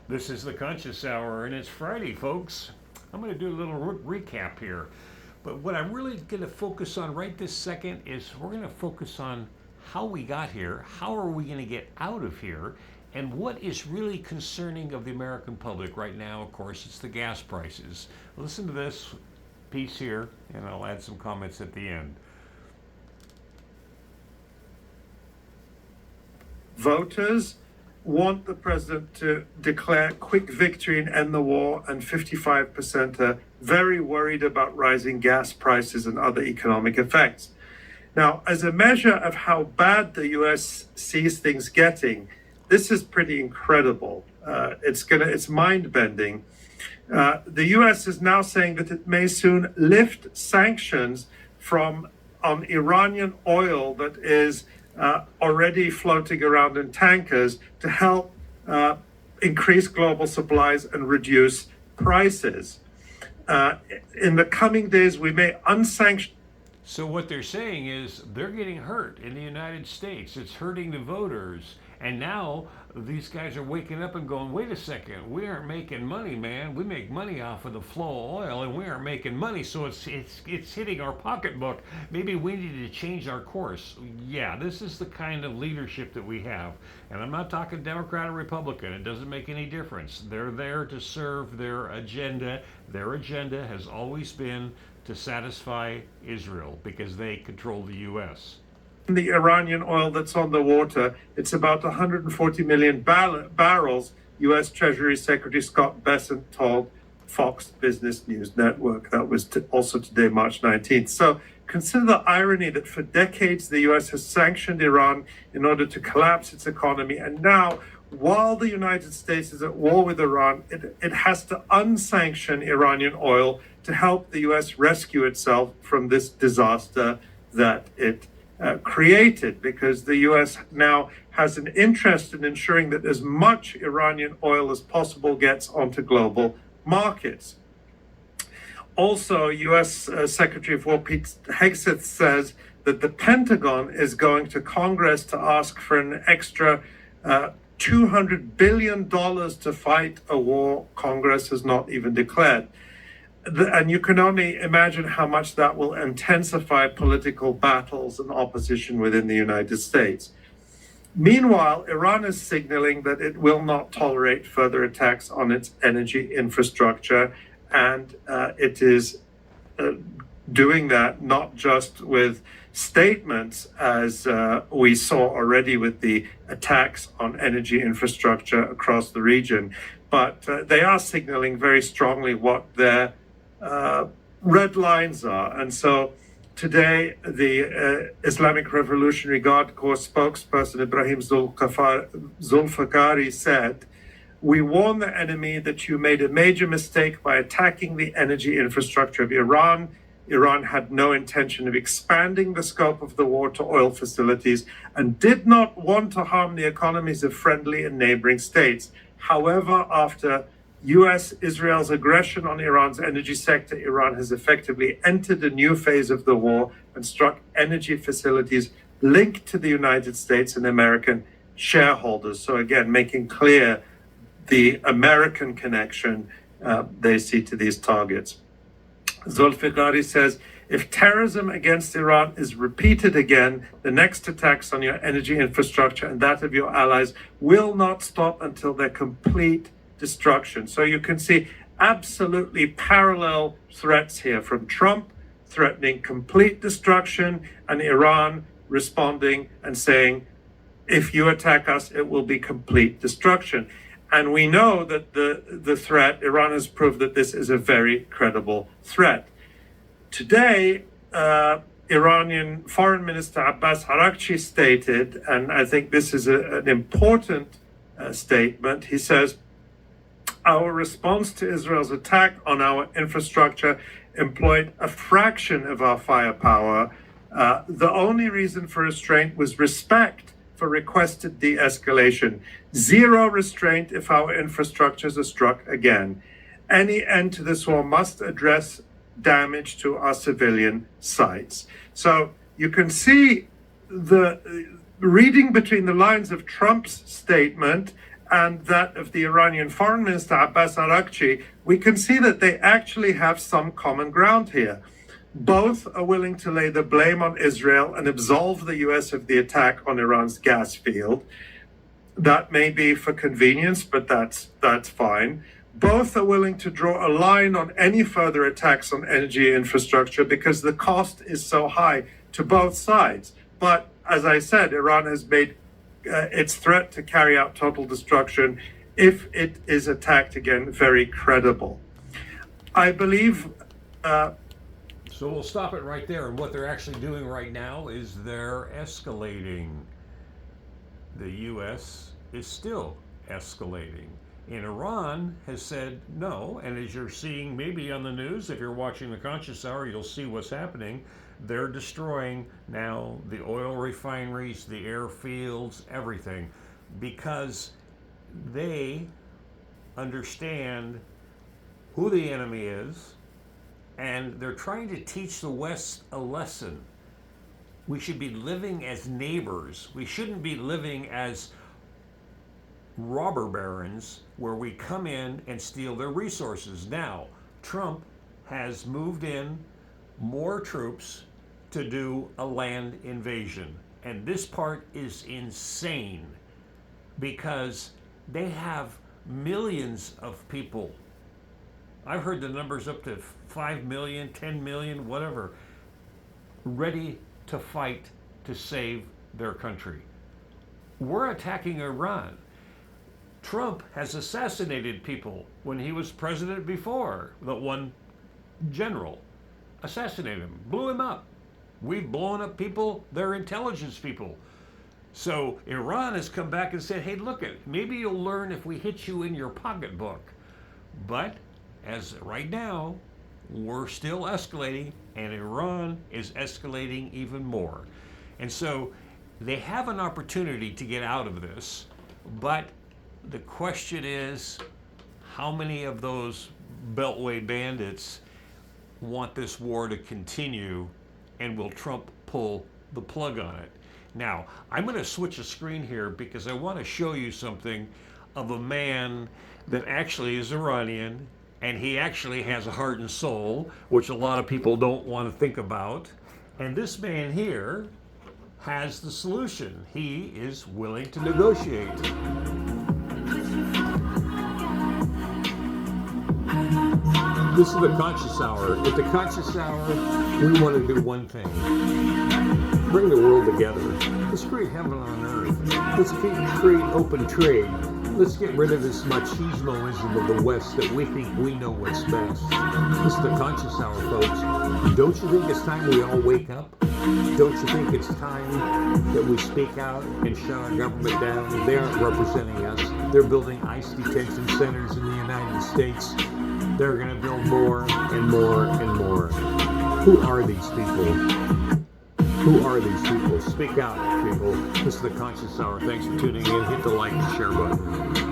This is the Conscious Hour, and it's Friday, folks. I'm going to do a little recap here. But what I'm really going to focus on right this second is we're going to focus on how we got here, how are we going to get out of here, and what is really concerning of the American public right now. Of course, it's the gas prices. Listen to this piece here, and I'll add some comments at the end. Voters want the president to declare quick victory and end the war, and 55% are very worried about rising gas prices and other economic effects. Now, as a measure of how bad the US sees things getting, this is pretty incredible. It's mind-bending. The US is now saying that it may soon lift sanctions on Iranian oil that is already floating around in tankers to help increase global supplies and reduce prices. In the coming days, we may unsanction. So what they're saying is they're getting hurt in the United States. It's hurting the voters. And now these guys are waking up and going, wait a second, we aren't making money, man. We make money off of the flow of oil, and we aren't making money, so it's hitting our pocketbook. Maybe we need to change our course. Yeah, this is the kind of leadership that we have. And I'm not talking Democrat or Republican. It doesn't make any difference. They're there to serve their agenda. Their agenda has always been to satisfy Israel because they control the U.S. The Iranian oil that's on the water, it's about 140 million barrels, U.S. Treasury Secretary Scott Bessent told Fox Business News Network. That was also today, March 19th. So consider the irony that for decades the U.S. has sanctioned Iran in order to collapse its economy. And now, while the United States is at war with Iran, it has to unsanction Iranian oil to help the U.S. rescue itself from this disaster that it created, because the U.S. now has an interest in ensuring that as much Iranian oil as possible gets onto global markets. Also, U.S. Secretary of War Pete Hegseth says that the Pentagon is going to Congress to ask for an extra $200 billion to fight a war Congress has not even declared. And you can only imagine how much that will intensify political battles and opposition within the United States. Meanwhile, Iran is signaling that it will not tolerate further attacks on its energy infrastructure, and it is doing that not just with statements, as we saw already with the attacks on energy infrastructure across the region, but they are signaling very strongly what their red lines are. And so today, the Islamic Revolutionary Guard Corps spokesperson Ibrahim Zulfikari said, "We warn the enemy that you made a major mistake by attacking the energy infrastructure of Iran. Iran had no intention of expanding the scope of the war to oil facilities and did not want to harm the economies of friendly and neighboring states. However, after US-Israel's aggression on Iran's energy sector, Iran has effectively entered a new phase of the war and struck energy facilities linked to the United States and American shareholders." So again, making clear the American connection they see to these targets. Zulfikari says, "If terrorism against Iran is repeated again, the next attacks on your energy infrastructure and that of your allies will not stop until their complete destruction." So you can see absolutely parallel threats here, from Trump threatening complete destruction and Iran responding and saying, if you attack us, it will be complete destruction. And we know that the threat, Iran has proved that this is a very credible threat. Today, Iranian Foreign Minister Abbas Araghchi stated, and I think this is an important statement, he says, "Our response to Israel's attack on our infrastructure employed a fraction of our firepower. The only reason for restraint was respect for requested de-escalation. Zero restraint if our infrastructures are struck again. Any end to this war must address damage to our civilian sites." So you can see the reading between the lines of Trump's statement and that of the Iranian Foreign Minister Abbas Araghchi, we can see that they actually have some common ground here. Both are willing to lay the blame on Israel and absolve the US of the attack on Iran's gas field. That may be for convenience, but that's fine. Both are willing to draw a line on any further attacks on energy infrastructure because the cost is so high to both sides. But as I said, Iran has made its threat to carry out total destruction if it is attacked again very credible. I believe. So we'll stop it right there. And what they're actually doing right now is they're escalating. The U.S. is still escalating. And Iran has said no. And as you're seeing maybe on the news, if you're watching the Conscious Hour, you'll see what's happening. They're destroying now the oil refineries, the airfields, everything, because they understand who the enemy is, and they're trying to teach the West a lesson. We should be living as neighbors. We shouldn't be living as robber barons where we come in and steal their resources. Now, Trump has moved in more troops to do a land invasion. And this part is insane because they have millions of people. I've heard the numbers up to 5 million, 10 million, whatever, ready to fight to save their country. We're attacking Iran. Trump has assassinated people when he was president before. The one general assassinated him, blew him up. We've blown up people, they're intelligence people. So Iran has come back and said, hey, look it, maybe you'll learn if we hit you in your pocketbook. But as right now, we're still escalating, and Iran is escalating even more. And so they have an opportunity to get out of this, but the question is, how many of those Beltway bandits want this war to continue, and will Trump pull the plug on it? Now, I'm going to switch a screen here because I want to show you something of a man that actually is Iranian, and he actually has a heart and soul, which a lot of people don't want to think about. And this man here has the solution. He is willing to negotiate. This is the Conscious Hour. At the Conscious Hour, we want to do one thing. Bring the world together. Let's create heaven on earth. Let's create open trade. Let's get rid of this machismoism of the West that we think we know what's best. This is the Conscious Hour, folks. Don't you think it's time we all wake up? Don't you think it's time that we speak out and shut our government down? They aren't representing us. They're building ICE detention centers in the United States. They're going to build more and more and more. Who are these people? Who are these people? Speak out, people. This is the Conscious Hour. Thanks for tuning in. Hit the like and share button.